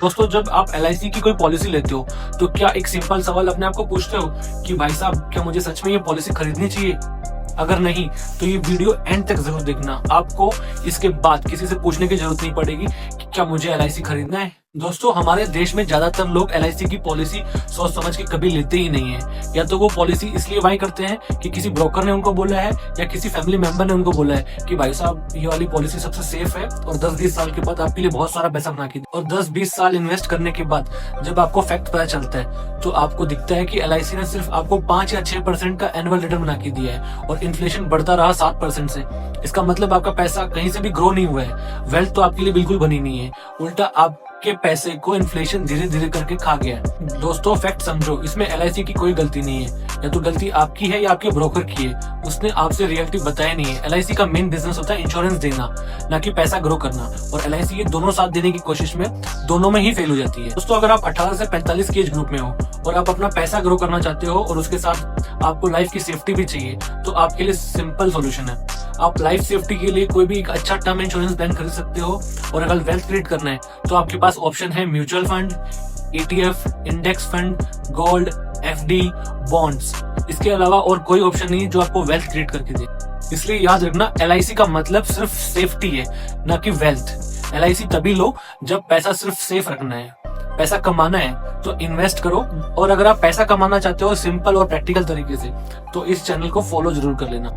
दोस्तों, जब आप LIC की कोई पॉलिसी लेते हो तो क्या एक सिंपल सवाल अपने आप को पूछते हो कि भाई साहब, क्या मुझे सच में ये पॉलिसी खरीदनी चाहिए? अगर नहीं तो ये वीडियो एंड तक जरूर देखना। आपको इसके बाद किसी से पूछने की जरूरत नहीं पड़ेगी कि क्या मुझे LIC खरीदना है। दोस्तों, हमारे देश में ज्यादातर लोग LIC की पॉलिसी सोच समझ के कभी लेते ही नहीं है। या तो वो पॉलिसी इसलिए बाय करते हैं कि किसी ब्रोकर ने उनको बोला है या किसी फैमिली मेंबर ने उनको बोला है कि भाई साहब, ये वाली पॉलिसी सबसे सेफ है और 10-20 साल के बाद आपके लिए बहुत सारा पैसा बना के, और 10-20 साल इन्वेस्ट करने के बाद जब आपको फैक्ट पता चलता है तो आपको दिखता है कि LIC ने सिर्फ आपको 5 या 6% का एनुअल रिटर्न बना के दिया है और इन्फ्लेशन बढ़ता रहा 7% से। इसका मतलब आपका पैसा कहीं से भी ग्रो नहीं हुआ है। वेल्थ तो आपके लिए बिल्कुल बनी नहीं है, उल्टा आपके पैसे को इन्फ्लेशन धीरे धीरे करके खा गया है। दोस्तों, फैक्ट समझो, इसमें LIC की कोई गलती नहीं है। या तो गलती आपकी है या आपके ब्रोकर की है, उसने आपसे रियलिटी बताया नहीं है। LIC का मेन बिजनेस होता है इंश्योरेंस देना, ना कि पैसा ग्रो करना, और LIC ये दोनों साथ देने की कोशिश में दोनों में ही फेल हो जाती है। दोस्तों, अगर आप 18 से 45 के एज ग्रुप में हो और आप अपना पैसा ग्रो करना चाहते हो और उसके साथ आपको लाइफ की सेफ्टी भी चाहिए, तो आपके लिए सिंपल सोल्यूशन है। आप लाइफ सेफ्टी के लिए कोई भी एक अच्छा टर्म इंश्योरेंस प्लान खरीद सकते हो, और अगर वेल्थ क्रिएट करना है तो आपके पास ऑप्शन है mutual fund, ETF, index fund, gold, FD, bonds. इसके अलावा और कोई ऑप्शन नहीं है जो आपको वेल्थ क्रिएट करके दे। इसलिए याद रखना, LIC का मतलब सिर्फ सेफ्टी है, ना कि वेल्थ। LIC तभी लो जब पैसा सिर्फ सेफ रखना है। पैसा कमाना है तो इन्वेस्ट करो, और अगर आप पैसा कमाना चाहते हो सिंपल और प्रैक्टिकल तरीके से, तो इस चैनल को फॉलो जरूर कर लेना।